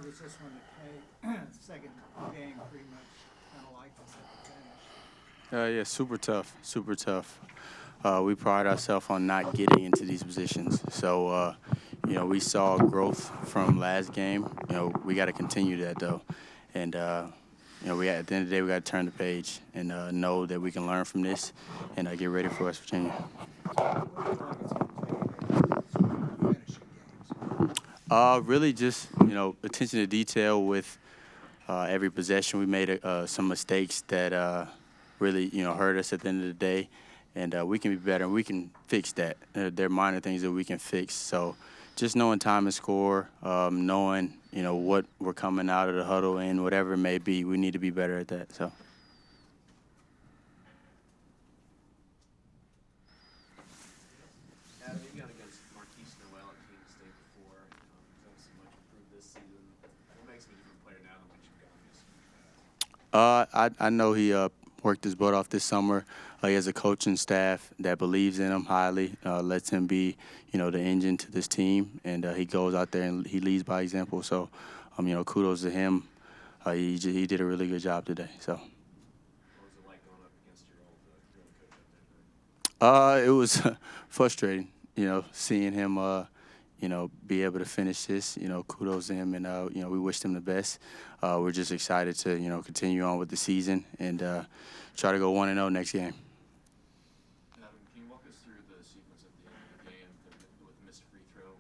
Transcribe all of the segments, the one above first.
hard was this one to take? Second game, pretty much kind of like this at the finish. Yeah, super tough, super tough. We pride ourselves on not getting into these positions. So, we saw growth from last game. We got to continue that, though. And, at the end of the day, we got to turn the page and know that we can learn from this and get ready for West Virginia. Really just, attention to detail with every possession. We made some mistakes that really, hurt us at the end of the day. And we can be better, and we can fix that. There are minor things that we can fix. So just knowing time and score, knowing, what we're coming out of the huddle in, whatever it may be, we need to be better at that. So. I know he worked his butt off this summer. He has a coaching staff that believes in him highly, lets him be, the engine to this team, and he goes out there and he leads by example. So, kudos to him. He did a really good job today. So. What was it like going up against your old coach up there? It was frustrating, seeing him, be able to finish this. Kudos to him, and we wish him the best. We're just excited to, continue on with the season and try to go 1-0 next game. Can you walk us through the sequence at the end of the game with the missed free throw?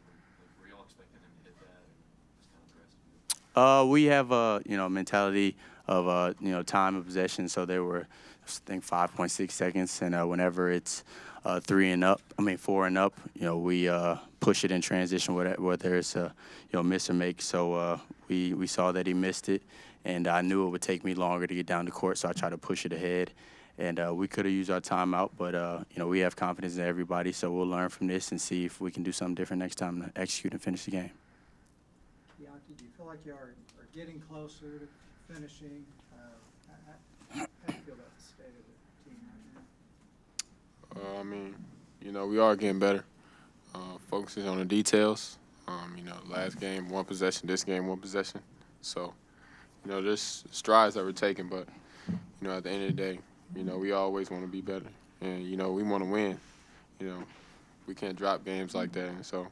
Were you all expecting him to hit that, and just kind of the rest of it? We have a mentality of time of possession. So there were, I think, 5.6 seconds, and whenever it's 4 and up, we push it in transition, whether it's a miss or make. So we saw that he missed it, and I knew it would take me longer to get down the court, so I tried to push it ahead. And we could have used our timeout, but we have confidence in everybody, so we'll learn from this and see if we can do something different next time to execute and finish the game. Bianchi, do you feel like you are getting closer to finishing? How do you feel about the state of the team right now? We are getting better. Focusing on the details. Last game, one possession. This game, one possession. So, there's strides that we're taking, but, at the end of the day, we always want to be better. And, we want to win. We can't drop games like that. And so,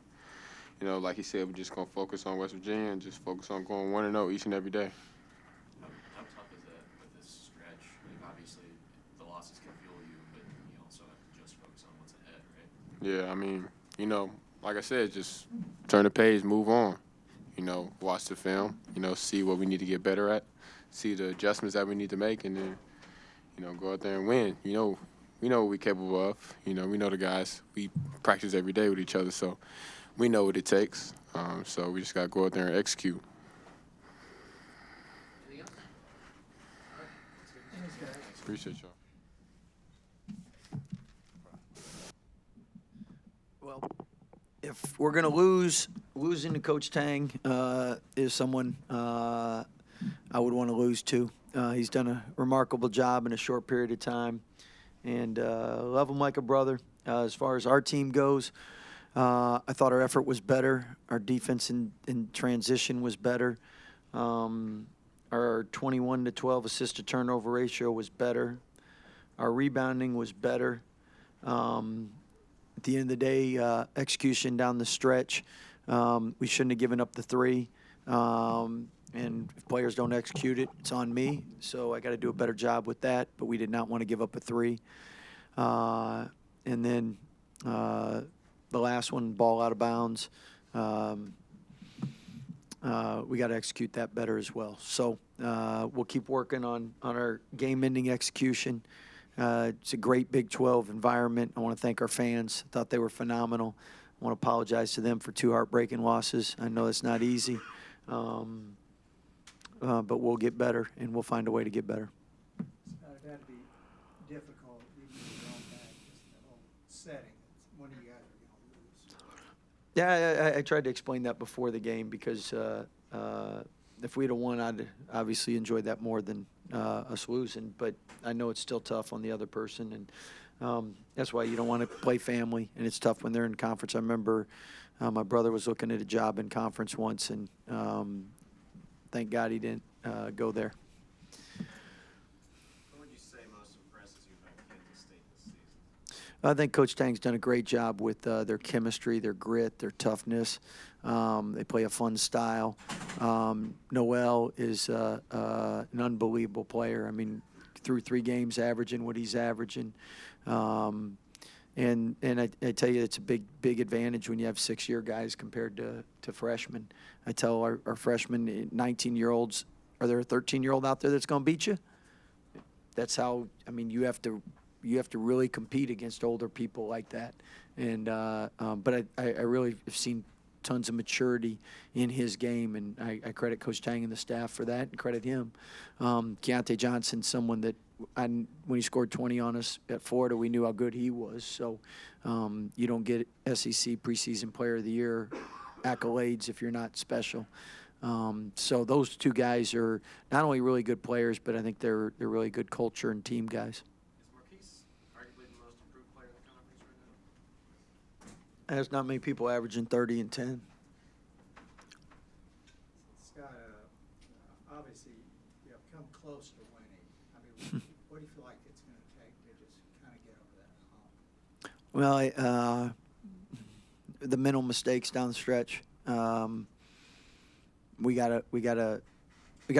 like he said, we're just going to focus on West Virginia and just focus on going 1-0 each and every day. How tough is that with this stretch? Obviously, the losses can fuel you, but you also have to just focus on what's ahead, right? Yeah, like I said, just turn the page, move on. Watch the film, see what we need to get better at, see the adjustments that we need to make, and then, go out there and win. We know what we're capable of. We know the guys. We practice every day with each other, so we know what it takes. So we just got to go out there and execute. Anything else? All right. Thanks, guys. Appreciate y'all. Well, if we're going to losing to Coach Tang is someone I would want to lose to. He's done a remarkable job in a short period of time, and love him like a brother. As far as our team goes, I thought our effort was better. Our defense in transition was better. Our 21-12 assist-to-turnover ratio was better. Our rebounding was better. At the end of the day, execution down the stretch, we shouldn't have given up the three. And if players don't execute it, it's on me. So I got to do a better job with that. But we did not want to give up a three. And then the last one, ball out of bounds. We got to execute that better as well. So we'll keep working on our game-ending execution. It's a great Big 12 environment. I want to thank our fans. I thought they were phenomenal. I want to apologize to them for 2 heartbreaking losses. I know it's not easy, but we'll get better, and we'll find a way to get better. It had to be difficult, even with your own back, just the whole setting. One of you guys are going to lose. Yeah, I tried to explain that before the game because if we'd have won, I'd obviously enjoyed that more than us losing. But I know it's still tough on the other person, and that's why you don't want to play family, and it's tough when they're in conference. I remember my brother was looking at a job in conference once, and thank God he didn't go there. What would you say most impresses you about Kansas State this season? I think Coach Tang's done a great job with their chemistry, their grit, their toughness. They play a fun style. Noel is an unbelievable player. I mean, through 3 games averaging what he's averaging. And I tell you, it's a big advantage when you have 6-year guys compared to freshmen. I tell our freshmen, 19-year-olds, are there a 13-year-old out there that's going to beat you? That's how, I mean, you have to really compete against older people like that. And but I really have seen tons of maturity in his game, and I credit Coach Tang and the staff for that, and credit him. Keontae Johnson, someone that when he scored 20 on us at Florida, we knew how good he was. So you don't get SEC preseason player of the year accolades if you're not special. So those 2 guys are not only really good players, but I think they're really good culture and team guys. Is Marquise arguably the most improved player in the conference right now? There's not many people averaging 30 and 10. Scott, obviously, you have come close to winning. I mean, what do you feel like it's going to take to just kind of get over that hump? Well, the mental mistakes down the stretch. We gotta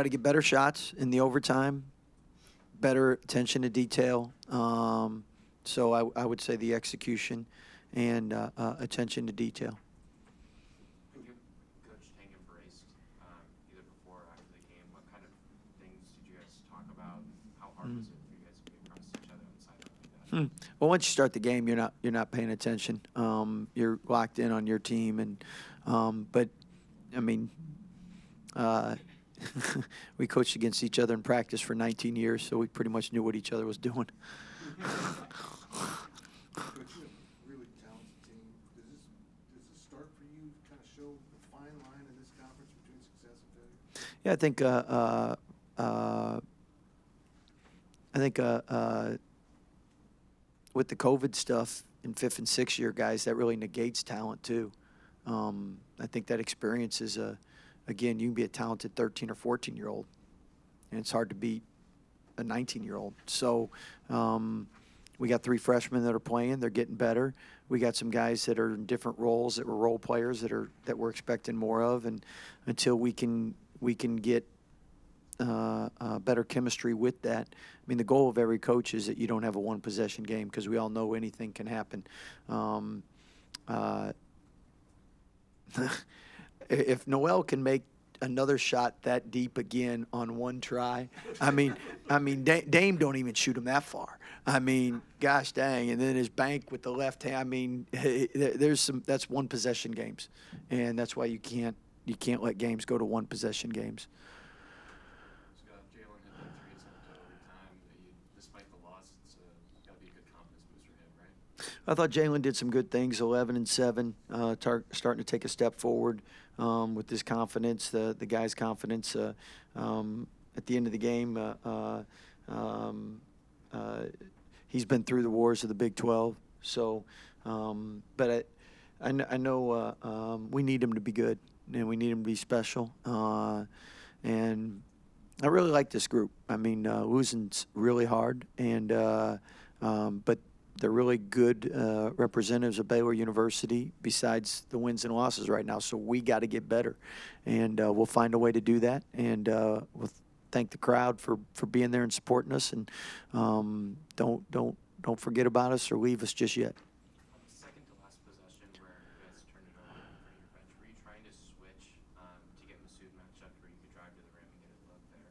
get better shots in the overtime, better attention to detail. So I would say the execution and attention to detail. And Coach Tang embraced either before or after the game. What kind of things did you guys talk about? How hard was it for you guys to be across each other on the sideline like that? Well, once you start the game, you're not paying attention. You're locked in on your team, and but I mean, we coached against each other in practice for 19 years, so we pretty much knew what each other was doing. Coach, you have a really talented team. Does this start for you to kind of show the fine line in this conference between success and failure? Yeah, I think with the COVID stuff in 5th and 6th year guys, that really negates talent too. I think that experience is again, you can be a talented 13 or 14-year-old, and it's hard to beat a 19-year-old. So we got 3 freshmen that are playing; they're getting better. We got some guys that are in different roles that were role players that we're expecting more of, and until we can get better chemistry with that. I mean, the goal of every coach is that you don't have a 1-possession game, because we all know anything can happen. If Noel can make another shot that deep again on one try, I mean, Dame don't even shoot him that far. I mean, gosh dang, and then his bank with the left hand. I mean, that's 1-possession games, and that's why you can't let games go to 1-possession games. Scott, Jalen hit that 3 at overtime. Despite the loss, it's got to be a good confidence booster for him, right? I thought Jalen did some good things, 11 and 7, starting to take a step forward with his confidence, the guy's confidence. At the end of the game, he's been through the wars of the Big 12. So, but I know we need him to be good, and we need him to be special. And I really like this group. I mean, losing's really hard, and but they're really good representatives of Baylor University besides the wins and losses right now. So we got to get better, and we'll find a way to do that. And we'll thank the crowd for being there and supporting us. And don't forget about us or leave us just yet. On the second to last possession where you guys turned it over in front of your bench, were you trying to switch to get Masood matched up where you could drive to the rim and get a look there?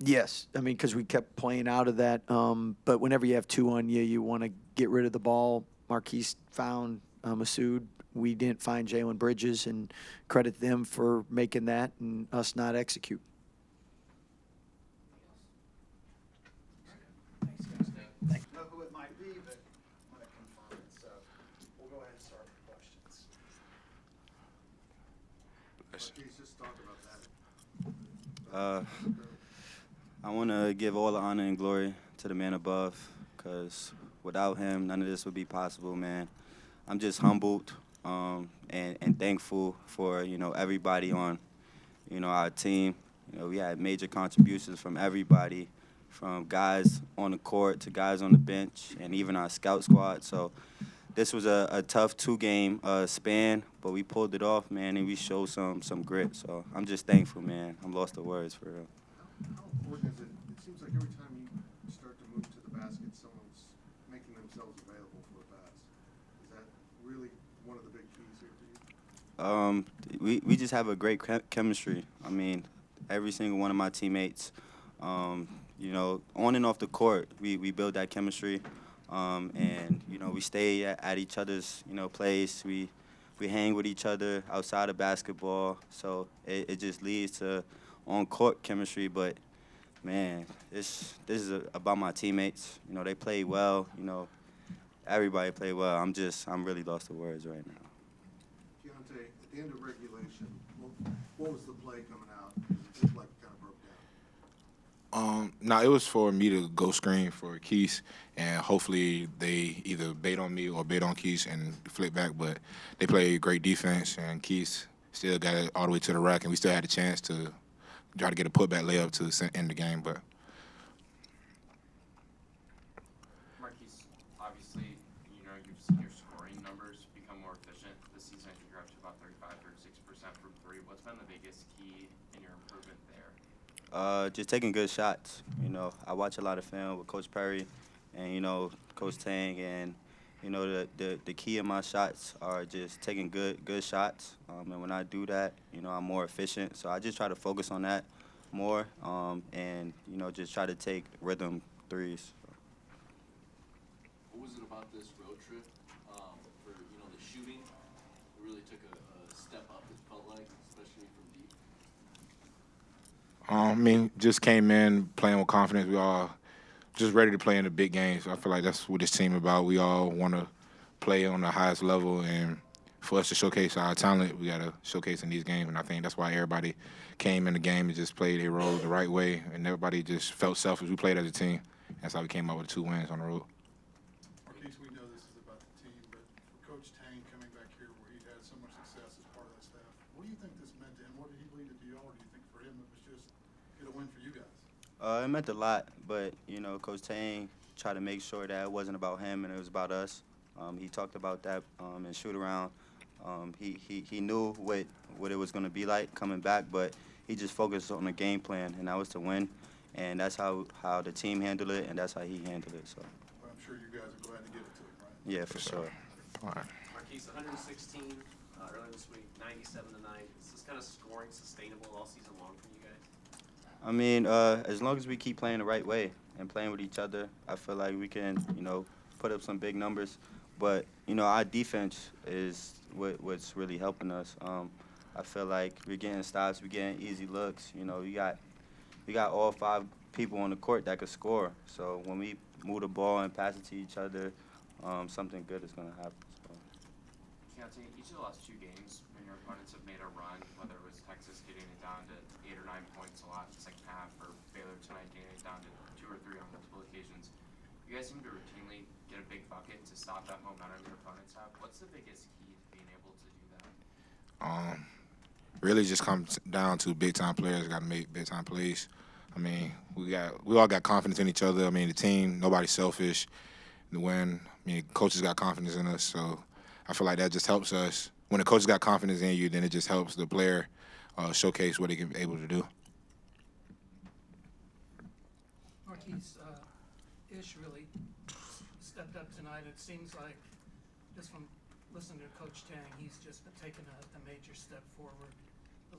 Yes, I mean, because we kept playing out of that. But whenever you have 2 on you, you want to get rid of the ball. Marquise found Masood. We didn't find Jalen Bridges, and credit them for making that and us not execute. Thanks, guys. I don't know who it might be, but I'm going to confirm it. So we'll go ahead and start with questions. Marquise, just talk about that. I want to give all the honor and glory to the man above, because without him, none of this would be possible, man. I'm just humbled and thankful for, everybody on, our team, You know, we had major contributions from everybody, from guys on the court to guys on the bench, and even our scout squad. So this was a tough 2-game span, but we pulled it off, man, and we showed some grit. So I'm just thankful, man. I'm lost for words, for real. How important is it? It seems like every time you start to move to the basket, someone's making themselves available for a pass. Is that really one of the big keys here for you? We just have a great chemistry. I mean, every single one of my teammates, you know, on and off the court, we build that chemistry. And, you know, we stay at each other's, you know, place. We hang with each other outside of basketball. So it just leads to on-court chemistry. But, man, this is about my teammates. You know, they play well. You know, everybody play well. I'm really lost for words right now. Keontae, at the end of regulation, what was the play coming out? It looked like it kind of broke down. No, it was for me to go screen for Keith, and hopefully they either bait on me or bait on Keith and flip back. But they played great defense, and Keith still got it all the way to the rack, and we still had a chance to try to get a putback layup to end the game. But Marquise, obviously, you know, you've seen your scoring numbers become more efficient this season. I think you're up to about 35-36% from three. What's been the biggest key in your improvement there? Just taking good shots. You know, I watch a lot of film with Coach Perry and, you know, Coach Tang, and, you know, the key in my shots are just taking good shots. And when I do that, you know, I'm more efficient. So I just try to focus on that more, and, you know, just try to take rhythm threes. What was it about this road trip for, you know, the shooting? It really took a step up, it felt like, especially from deep. I mean, just came in playing with confidence. We all just ready to play in the big games. I feel like that's what this team about. We all want to play on the highest level, and for us to showcase our talent, we got to showcase in these games. And I think that's why everybody came in the game and just played their role the right way, and everybody just felt selfish. We played as a team. That's how we came out with 2 wins on the road. Marquise, we know this is about the team, but for Coach Tang coming back here where he had so much success as part of that staff, what do you think this meant to him? What did he lead it to y'all, or do you think for him it was just get a win for you guys? It meant a lot, but, you know, Coach Tang tried to make sure that it wasn't about him and it was about us. He talked about that in shoot-around. He knew what it was going to be like coming back, but he just focused on the game plan, and that was to win. And that's how the team handled it, and that's how he handled it. So. Well, I'm sure you guys are glad to give it to him, right? Yeah, for sure. All right. Marquise, 116 earlier this week, 97 tonight. Is this kind of scoring sustainable all season long for you guys? I mean, as long as we keep playing the right way and playing with each other, I feel like we can, you know, put up some big numbers. But, you know, our defense is what's really helping us. I feel like we're getting stops, we're getting easy looks. You know, we got all 5 people on the court that could score. So when we move the ball and pass it to each other, something good is going to happen. So. Keontae, each of the last 2 games, when your opponents have made a run, whether it was Texas getting it down to 8 or 9 points a lot in the second half, or Baylor tonight getting it down to 2 or 3 on multiple occasions, you guys seem to routinely get a big bucket to stop that momentum your opponents have. What's the biggest key to being able to do that? Really just comes down to big-time players got to make big-time plays. I mean, we all got confidence in each other. I mean, the team, nobody's selfish. The win, I mean, coaches got confidence in us, so I feel like that just helps us. When the coaches got confidence in you, then it just helps the player showcase what they can be able to do. Marquise, Ish really stepped up tonight. It seems like, just from listening to Coach Tang, he's just been taking a major step forward the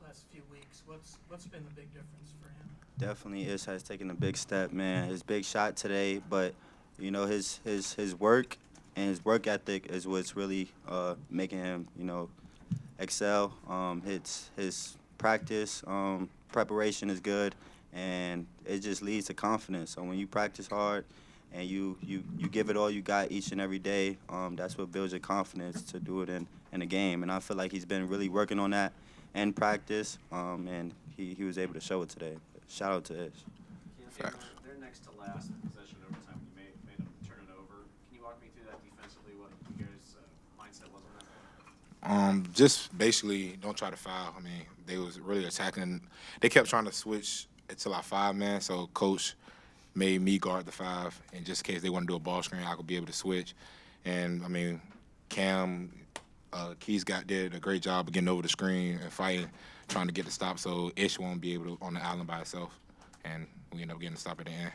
last few weeks. What's been the big difference for him? Definitely, Ish has taken a big step, man. His big shot today, but, you know, his work and his work ethic is what's really making him, you know, excel. His practice preparation is good, and it just leads to confidence. So when you practice hard and you give it all you got each and every day, that's what builds your confidence to do it in a game. And I feel like he's been really working on that in practice, and he was able to show it today. Shout out to Ish. Facts. They're next to last in possession overtime. You made them turn it over. Can you walk me through that defensively? What you guys' mindset was on that? Just basically don't try to foul. I mean, they was really attacking. They kept trying to switch until our 5-man, so coach made me guard the 5, and just in case they want to do a ball screen, I could be able to switch. And, I mean, Cam, Keys did a great job of getting over the screen and fighting, trying to get the stop so Ish won't be able to on the island by itself. And we end up getting the stop at the end.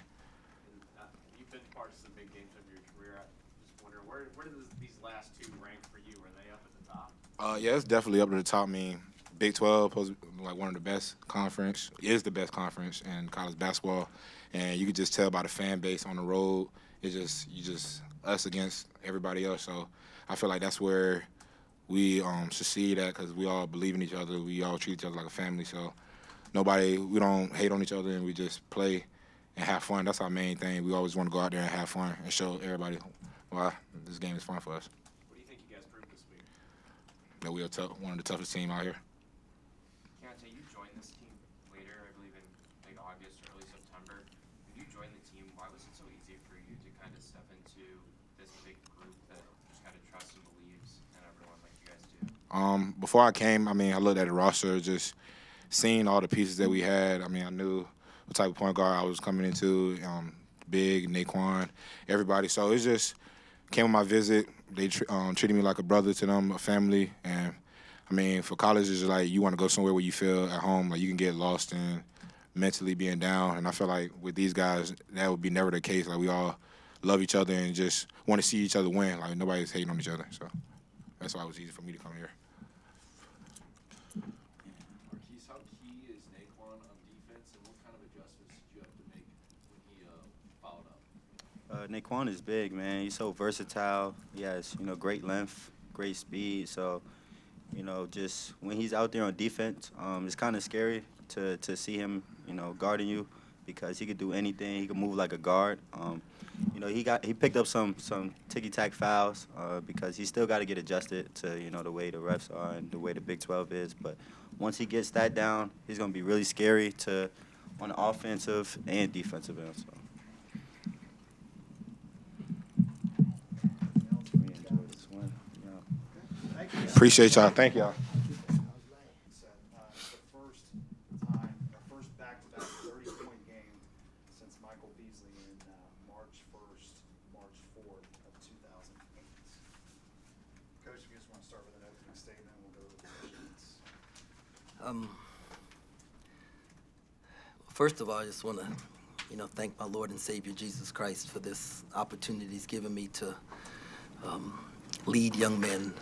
You've been part of some big games of your career. I'm just wondering, where do these last 2 rank for you? Are they up at the top? Yeah, it's definitely up to the top. I mean, Big 12 supposed to be like one of the best conference, is the best conference in college basketball. And you could just tell by the fan base on the road, it's just us against everybody else. So I feel like that's where we succeed at, because we all believe in each other. We all treat each other like a family. So we don't hate on each other, and we just play and have fun. That's our main thing. We always want to go out there and have fun and show everybody why this game is fun for us. What do you think you guys proved this week? That we are one of the toughest teams out here. Keontae, you joined this team later, I believe in late August or early September. When you joined the team, why was it so easy for you to kind of step into this big group that just kind of trusts and believes in everyone like you guys do? Before I came, I mean, I looked at the roster, just seeing all the pieces that we had. I mean, I knew what type of point guard I was coming into, Big, Naquan, everybody. So it just came on my visit. They treated me like a brother to them, a family. And, I mean, for college, it's just like you want to go somewhere where you feel at home, like you can get lost in mentally being down. And I feel like with these guys, that would be never the case. Like, we all love each other and just want to see each other win. Like, nobody's hating on each other. So that's why it was easy for me to come here. Marquise, how key is Naquan on defense, and what kind of adjustments did you have to make when he fouled up? Naquan is big, man. He's so versatile. He has, great length, great speed. So, just when he's out there on defense, it's kind of scary to see him, guarding you, because he could do anything. He could move like a guard. He picked up some ticky-tack fouls because he still got to get adjusted to, the way the refs are and the way the Big 12 is. But once he gets that down, he's going to be really scary on the offensive and defensive end. So. Appreciate y'all. Thank y'all. First back-to-back 30-point game since Michael Beasley in March 1st, March 4th of 2008. Coach, if you just want to start with an opening statement, we'll go to the questions. First of all, I just want to, thank my Lord and Savior Jesus Christ for this opportunity He's given me to lead young men,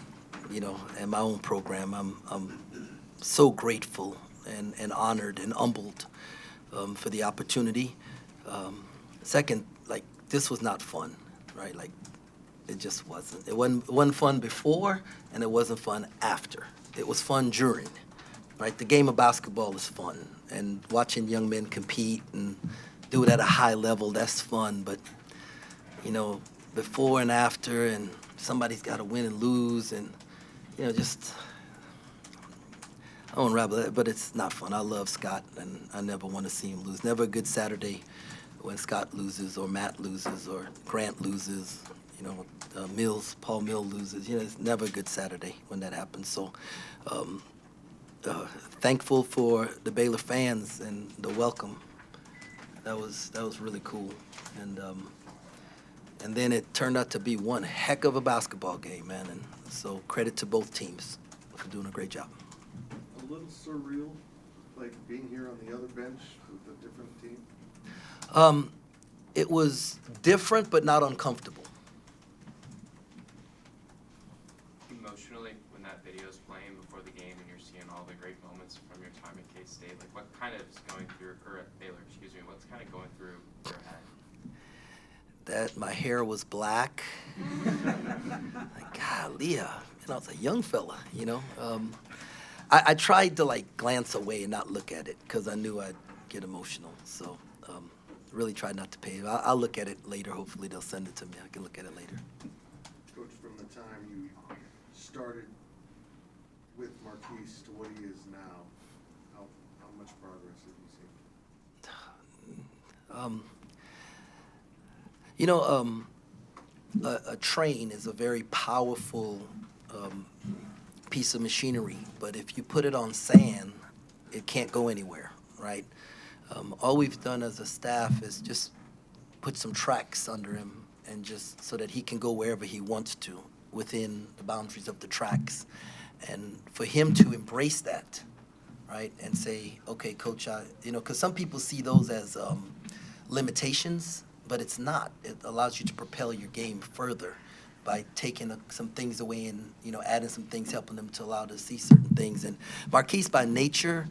in my own program. I'm so grateful and honored and humbled for the opportunity. Second, this was not fun, right? It just wasn't. It wasn't fun before, and it wasn't fun after. It was fun during, right? The game of basketball is fun, and watching young men compete and do it at a high level, that's fun. But, before and after, and somebody's got to win and lose, and, I won't rabble it, but it's not fun. I love Scott, and I never want to see him lose. Never a good Saturday when Scott loses or Matt loses or Grant loses, Paul Mill loses. It's never a good Saturday when that happens. So thankful for the Baylor fans and the welcome. That was really cool. And then it turned out to be one heck of a basketball game, man. And so credit to both teams for doing a great job. A little surreal, like being here on the other bench with a different team? It was different, but not uncomfortable. Emotionally, when that video's playing before the game and you're seeing all the great moments from your time at K-State, what kind of is going through, or at Baylor, what's kind of going through your head? That my hair was black. Golly, I was a young fella, I tried to glance away and not look at it because I knew I'd get emotional. So really tried not to pay it. I'll look at it later. Hopefully they'll send it to me. I can look at it later. Coach, from the time you started with Marquise to what he is now, how much progress have you seen? A train is a very powerful piece of machinery, but if you put it on sand, it can't go anywhere, right? All we've done as a staff is just put some tracks under him, and just so that he can go wherever he wants to within the boundaries of the tracks. And for him to embrace that, right, and say, okay, coach, because some people see those as limitations, but it's not. It allows you to propel your game further by taking some things away and, adding some things, helping them to allow to see certain things. And Marquise, by nature,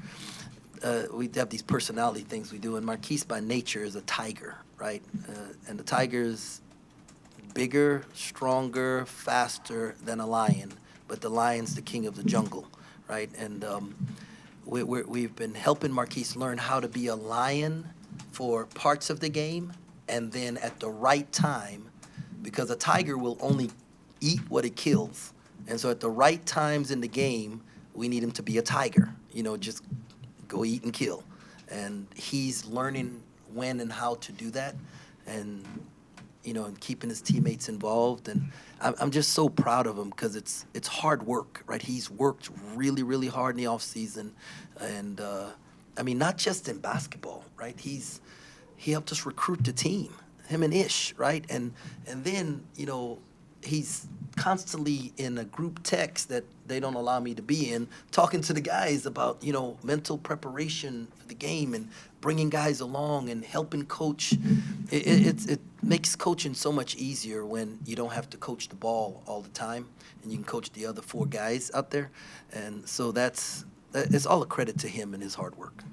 we have these personality things we do, and Marquise by nature is a tiger, right? And the tiger is bigger, stronger, faster than a lion, but the lion's the king of the jungle, right? And we've been helping Marquise learn how to be a lion for parts of the game, and then at the right time, because a tiger will only eat what it kills. And so at the right times in the game, we need him to be a tiger, just go eat and kill. And he's learning when and how to do that, and and keeping his teammates involved. And I'm just so proud of him, because it's hard work, right? He's worked really, really hard in the off season, and not just in basketball, right? He helped us recruit the team, him and Ish, right? And then he's constantly in a group text that they don't allow me to be in, talking to the guys about mental preparation for the game and bringing guys along and helping coach. It makes coaching so much easier when you don't have to coach the ball all the time, and you can coach the other 4 guys out there. And so it's all a credit to him and his hard work.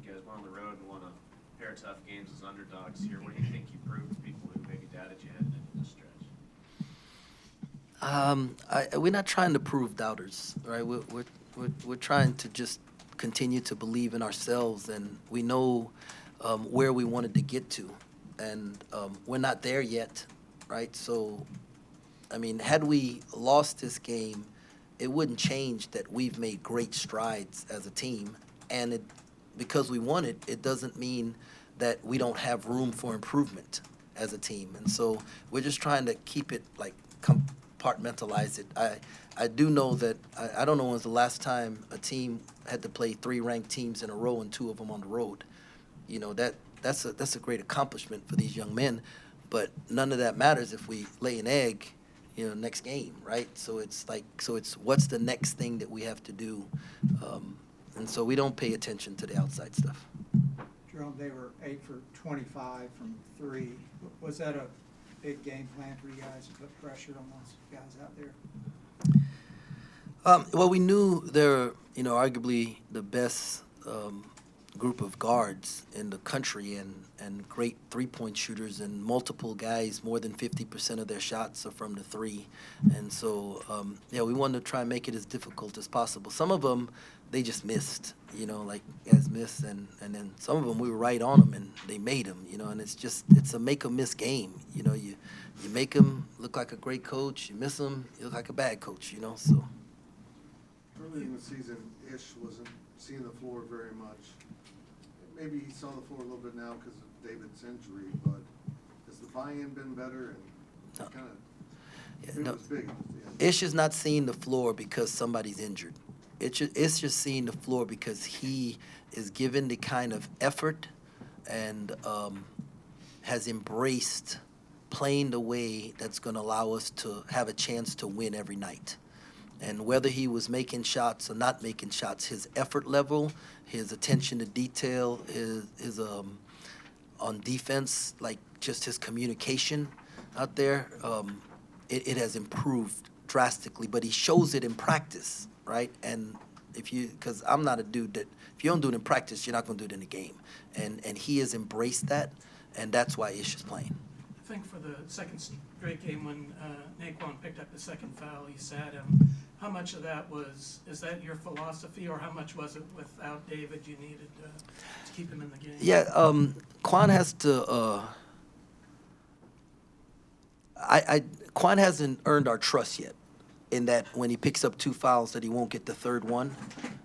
You guys went on the road and won a pair of tough games as underdogs here. What do you think you proved to people who maybe doubted you heading into this stretch? We're not trying to prove doubters, right? We're trying to just continue to believe in ourselves, and we know where we wanted to get to, and we're not there yet, right? So, had we lost this game, it wouldn't change that we've made great strides as a team, and because we won it, it doesn't mean that we don't have room for improvement as a team. And so we're just trying to keep it compartmentalize it. I do know that I don't know when's the last time a team had to play 3 ranked teams in a row and 2 of them on the road. That's a great accomplishment for these young men, but none of that matters if we lay an egg, next game, right? So it's what's the next thing that we have to do, and so we don't pay attention to the outside stuff. Jerome, they were 8 for 25 from 3. Was that a big game plan for you guys to put pressure on those guys out there? Well, we knew they're, arguably the best group of guards in the country, and great three-point shooters, and multiple guys, more than 50% of their shots are from the 3. And so, we wanted to try and make it as difficult as possible. Some of them, they just missed, like guys missed, and then some of them we were right on them and they made them, and it's a make or miss game. You make them look like a great coach, you miss them, you look like a bad coach, so. Early in the season, Ish wasn't seeing the floor very much. Maybe he saw the floor a little bit now because of David's injury, but has the buy-in been better? And kind of, it was big. Ish is not seeing the floor because somebody's injured. It's just seeing the floor because he is given the kind of effort and has embraced playing the way that's going to allow us to have a chance to win every night. And whether he was making shots or not making shots, his effort level, his attention to detail, his on defense, like just his communication out there, it has improved drastically. But he shows it in practice, right? And because I'm not a dude that, if you don't do it in practice, you're not going to do it in the game. And he has embraced that, and that's why Ish is playing. I think for the second straight game when Naquan picked up the second foul, he sat him. How much of that is that your philosophy, or how much was it without David you needed to keep him in the game? Yeah, Quan has to, Quan hasn't earned our trust yet, in that when he picks up 2 fouls that he won't get the third one,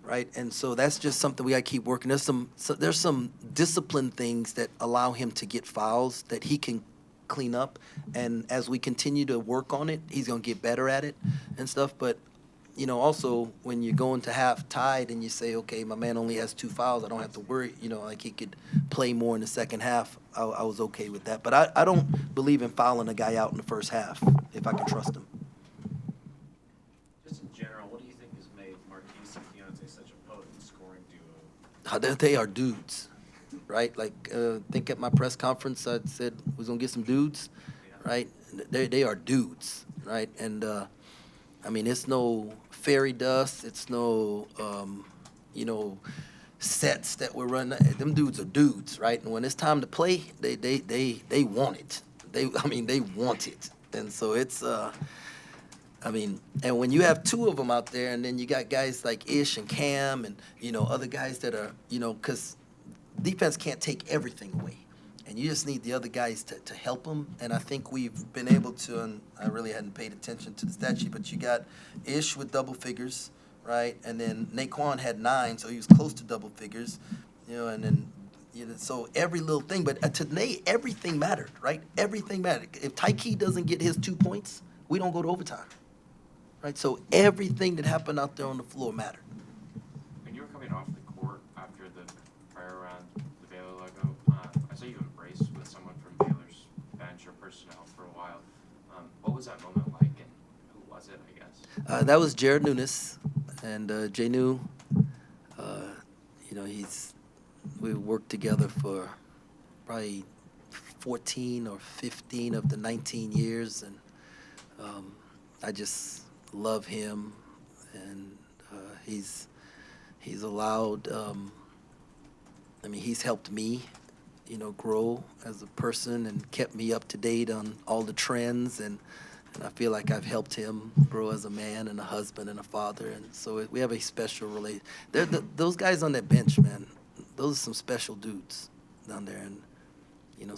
right? And so that's just something we got to keep working. There's some discipline things that allow him to get fouls that he can clean up, and as we continue to work on it, he's going to get better at it and stuff. But also when you're going to half tied and you say, okay, my man only has 2 fouls, I don't have to worry, like he could play more in the second half, I was okay with that. But I don't believe in fouling a guy out in the first half if I can trust him. Just in general, what do you think has made Marquise and Keontae such a potent scoring duo? They are dudes, right? Like, I think at my press conference I said we was going to get some dudes, right? They are dudes, right? And, it's no fairy dust. It's no, sets that we're running. Them dudes are dudes, right? And when it's time to play, they want it. They want it. And so it's, and when you have 2 of them out there, and then you got guys like Ish and Cam, and other guys that are, because defense can't take everything away. And you just need the other guys to help them. And I think we've been able to, and I really hadn't paid attention to the stat sheet, but you got Ish with double figures, right? And then Naquan had 9, so he was close to double figures, and then, so every little thing. But to Nate, everything mattered, right? Everything mattered. If Tyke doesn't get his 2 points, we don't go to overtime, right? So everything that happened out there on the floor mattered. When you were coming off the court after the prior round, the Baylor logo, I saw you embrace with someone from Baylor's bench or personnel for a while. What was that moment like, and who was it, I guess? That was Jared Nunes, and Janu, we worked together for probably 14 or 15 of the 19 years, and I just love him, and he's allowed, he's helped me, grow as a person and kept me up to date on all the trends, and I feel like I've helped him grow as a man and a husband and a father, and so we have a special relation. Those guys on that bench, man, those are some special dudes down there, and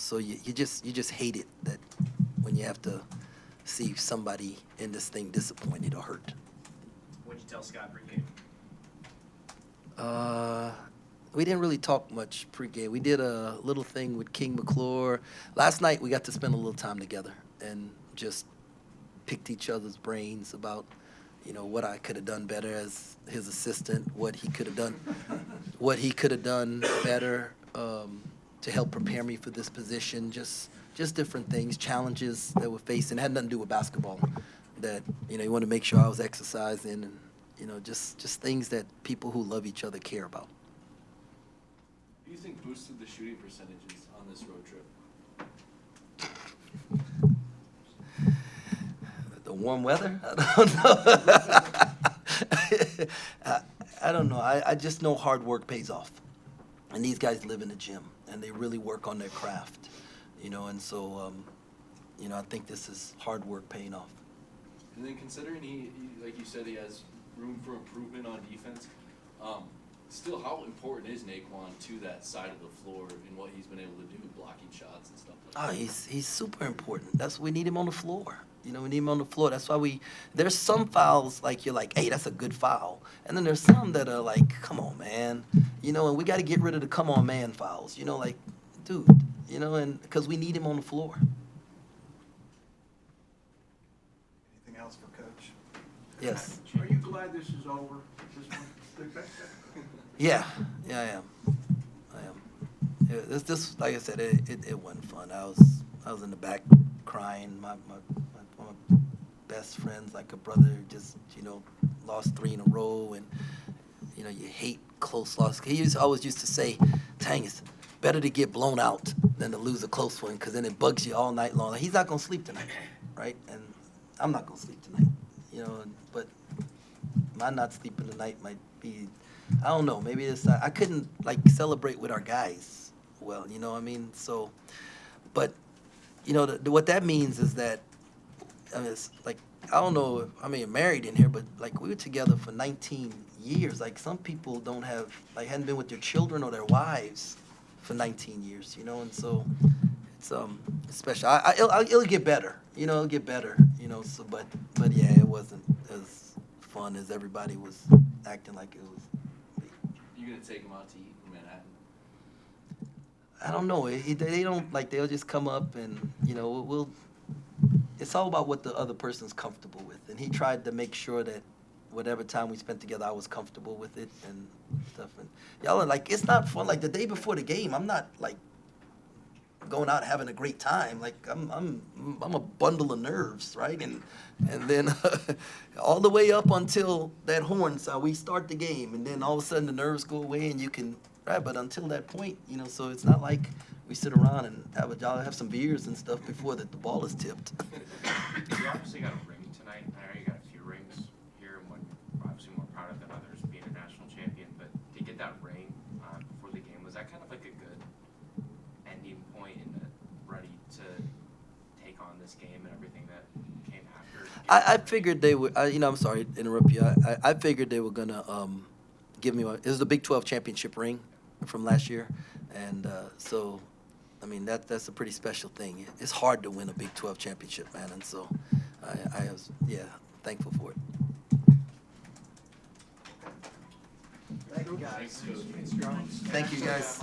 so you just hate it that when you have to see somebody in this thing disappointed or hurt. What'd you tell Scott pregame? We didn't really talk much pregame. We did a little thing with King McClure. Last night we got to spend a little time together and just picked each other's brains about, what I could have done better as his assistant, what he could have done better to help prepare me for this position. Just different things, challenges that we're facing. It had nothing to do with basketball. That you want to make sure I was exercising, and just things that people who love each other care about. Who do you think boosted the shooting percentages on this road trip? The warm weather? I don't know. I don't know. I just know hard work pays off. And these guys live in the gym, and they really work on their craft, and so, I think this is hard work paying off. And then considering he like you said, he has room for improvement on defense, still, how important is Naquan to that side of the floor and what he's been able to do, blocking shots and stuff like that? He's super important. We need him on the floor. We need him on the floor. That's why there's some fouls like you're like, hey, that's a good foul. And then there's some that are like, come on, man. And we got to get rid of the come on, man fouls. Dude, and because we need him on the floor. Anything else for Coach? Yes. Are you glad this is over, this one? Yeah, I am. Yeah, this, like I said, it wasn't fun. I was in the back crying. My best friends, like a brother, just lost 3 in a row, and you hate close loss. He always used to say, "Tang, it's better to get blown out than to lose a close one, because then it bugs you all night long." He's not gonna sleep tonight, right? And I'm not gonna sleep tonight, But my not sleeping tonight might be, I don't know. Maybe it's I couldn't celebrate with our guys well, So, but what that means is that it's like, I don't know. Married in here, but we were together for 19 years. Some people don't have hadn't been with their children or their wives for 19 years, and so it's special. It'll get better, it'll get better, So, but yeah, it wasn't as fun as everybody was acting like it was. You gonna take him out to eat in Manhattan? I don't know. They don't they'll just come up and we'll. It's all about what the other person's comfortable with, and he tried to make sure that whatever time we spent together, I was comfortable with it and stuff. And y'all are like, it's not fun. Like the day before the game, I'm not like going out having a great time. Like I'm a bundle of nerves, right? And then all the way up until that horn sound, we start the game, and then all of a sudden the nerves go away, and you can right. But until that point, you know, so it's not like we sit around and y'all have some beers and stuff before the ball is tipped. You obviously got a ring tonight. I know you got a few rings here, and one you're obviously more proud of than others, being a national champion. But to get that ring before the game, was that kind of like a good ending point and ready to take on this game and everything that came after? I figured they would. I'm sorry to interrupt you. I figured they were gonna give me it was the Big 12 championship ring from last year, and so. I mean, that's a pretty special thing. It's hard to win a Big 12 championship, man, and so I was, thankful for it. Thank you, guys. Thanks, Coach. Thank you, guys.